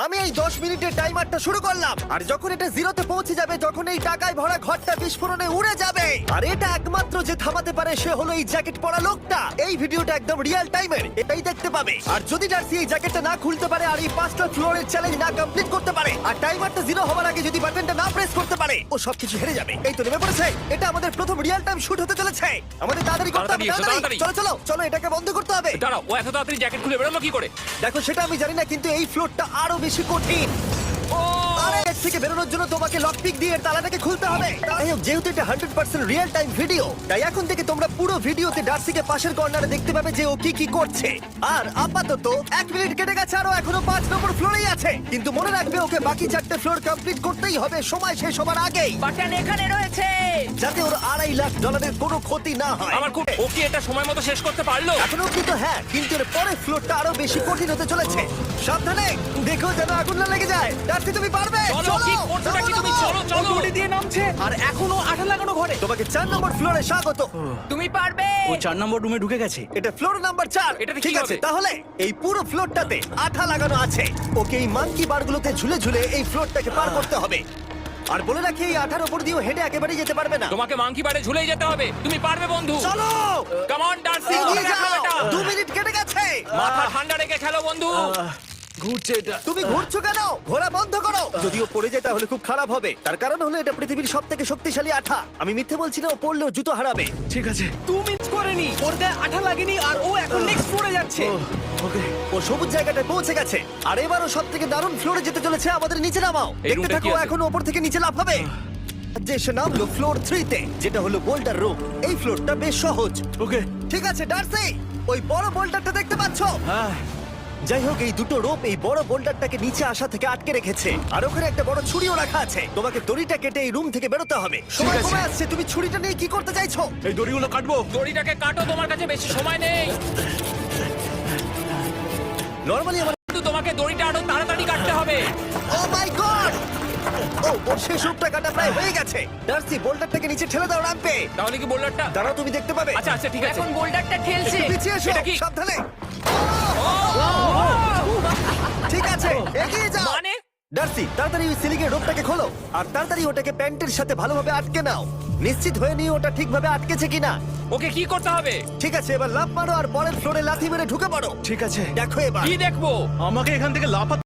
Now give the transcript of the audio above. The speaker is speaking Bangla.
আমি এই 10 মিনিটের টাইমারটা শুরু করলাম, আর যখন এটা জিরোতে পৌঁছে যাবে তখন এই টাকায় ভরা ঘরটা বিস্ফোরণে উড়ে যাবে। আর এটা একমাত্র যে থামাতে পারে সে হলো এই জ্যাকেট পরা লোকটা। এই ভিডিওটা একদম রিয়েল টাইমের, এটাই দেখতে পাবে। আর যদি ডার্সি এই জ্যাকেটটা না খুলতে পারে আর এই 5টা ফ্লোরের চ্যালেঞ্জ না কমপ্লিট করতে পারে আর টাইমারটা জিরো হওয়ার আগে যদি বাটনটা না প্রেস করতে পারে, ও সবকিছু হেরে যাবে। এই তো নেমে পড়েছে। এটা আমাদের প্রথম রিয়েল টাইম শুট হতে চলেছে। আমাদের তাড়াতাড়ি করতে হবে, তাড়াতাড়ি। চলো চলো চলো, এটাকে বন্ধ করতে হবে। দাঁড়াও, ও এত তাড়াতাড়ি জ্যাকেট খুলে বেরোলো কি করে? দেখো সেটা আমি জানি না, কিন্তু এই ফ্লোরটা আরো বেশি কঠিন। আরে এর থেকে বেরোনোর জন্য তোমাকে লক পিক দিয়ে এর তালাটাকে খুলতে হবে। তাই হোক, যেহেতু এটা 100% রিয়েল টাইম ভিডিও, তাই এখন থেকে তোমরা পুরো ভিডিওতে ডার্সিকে পাশের কর্নারে দেখতে পাবে যে ও কি কি করছে। আর আপাতত 1 মিনিট কেটে গেছে, আরো এখনো 5 নম্বর ফ্লোরেই আছে। কিন্তু মনে রাখবে ওকে বাকি 4টে ফ্লোর কমপ্লিট করতেই হবে সময় শেষ হবার আগেই, বাটন এখানে রয়েছে। যাতে ওর $2.5 লাখ কোনো ক্ষতি না হয়। আমার খুব ও কি এটা সময় মতো শেষ করতে পারলো? এখন অব্দি তো হ্যাঁ, কিন্তু এর পরের ফ্লোরটা আরো বেশি কঠিন হতে চলেছে। সাবধানে, দেখো যেন আগুন না লেগে যায়। ডার্সি তুমি পারবে। চলো, কি করছো নাকি তুমি? চলো চলো। দড়ি দিয়ে নামছে আর এখনো আঠা লাগানো ঘরে। তোমাকে 4 নম্বর ফ্লোরে স্বাগত। তুমি পারবে। ও 4 নম্বর রুমে ঢুকে গেছে। এটা ফ্লোর নাম্বার 4। এটাতে কি ঠিক আছে, হবে? তাহলে এই পুরো ফ্লোরটাতে আঠা লাগানো আছে। ওকে এই মাঙ্কি বারগুলোতে ঝুলে ঝুলে এই ফ্লোরটাকে পার করতে হবে। আর বলে রাখি, এই আঠার উপর দিয়েও হেঁটে একেবারেই যেতে পারবে না। তোমাকে মাংকি বারে ঝুলেই যেতে হবে। তুমি পারবে বন্ধু। চলো কাম অন ডার্সি, এগিয়ে করে দেখাও যাও। এটা। 2 মিনিট কেটে গেছে। মাথা ঠান্ডা রেখে খেলো বন্ধু। ঘুরছে এটা। তুমি ঘুরছো কেন? ঘোরা বন্ধ করো। যদিও পড়ে যায় তাহলে খুব খারাপ হবে। তার কারণ হলো এটা পৃথিবীর সবথেকে শক্তিশালী আঠা। আমি মিথ্যে বলছি না, ও পড়লেও জুতো হারাবে। ঠিক আছে। 2 মিনিট করেনি, ওর গায়ে আঠা লাগেনি আর ও এখন নেক্সট ফ্লোরে যাচ্ছে। ওকে। ও সবুজ জায়গাটায় পৌঁছে গেছে। আর এবারও সব থেকে দারুণ ফ্লোরে যেতে চলেছে। আমাদের নিচে নামাও। এই দেখতে রুমটা থাকো, কি আছে? এখন ওপর থেকে নিচে লাফাবে। যে সে নামলো ফ্লোর 3 তে, যেটা হলো বোল্ডার রুম। এই ফ্লোরটা বেশ সহজ। ওকে। ঠিক আছে ডার্সি, ওই বড় বোল্ডারটা দেখতে পাচ্ছো? হ্যাঁ। যাই হোক, এই দুটো রোপ এই বড় বোল্ডারটাকে নিচে আসা থেকে আটকে রেখেছে। আর ওখানে একটা বড় ছুরিও রাখা আছে। তোমাকে দড়িটা কেটে এই রুম থেকে বেরোতে হবে। সময় আছে। কমে আসছে, তুমি ছুরিটা নিয়ে কি করতে চাইছো? এই দড়িগুলো কাটবো। দড়িটাকে কাটো, তোমার কাছে বেশি সময় নেই। নরমালি আমার কিন্তু তোমাকে দড়িটা আরো তাড়াতাড়ি কাটতে হবে। ও মাই গড! ও, ওর শেষ রূপটা কাটা প্রায় হয়ে গেছে। ডার্সি, বোল্ডারটাকে নিচে ঠেলে দাও রাম্পে। তাহলে কি বোল্ডারটা? দাঁড়াও, তুমি দেখতে পাবে। আচ্ছা আচ্ছা, ঠিক আছে। এখন বোল্ডারটা ঠেলছে। একটু পিছিয়ে এসো, এটা কি? সাবধানে। ঠিক আছে, এগিয়ে যাও। মানে? ডার্সি, তাড়াতাড়ি ওই সিলিংয়ের রোপটাকে খোলো আর তাড়াতাড়ি ওটাকে প্যান্টের সাথে ভালোভাবে আটকে নাও। নিশ্চিত হয়ে নিয়ে ওটা ঠিকভাবে আটকেছে কিনা। ওকে কি করতে হবে? ঠিক আছে, এবার লাফ মারো আর পরের ফ্লোরে লাথি মেরে ঢুকে পড়ো। ঠিক আছে। দেখো এবার। কি দেখবো? আমাকে এখান থেকে লাফাতে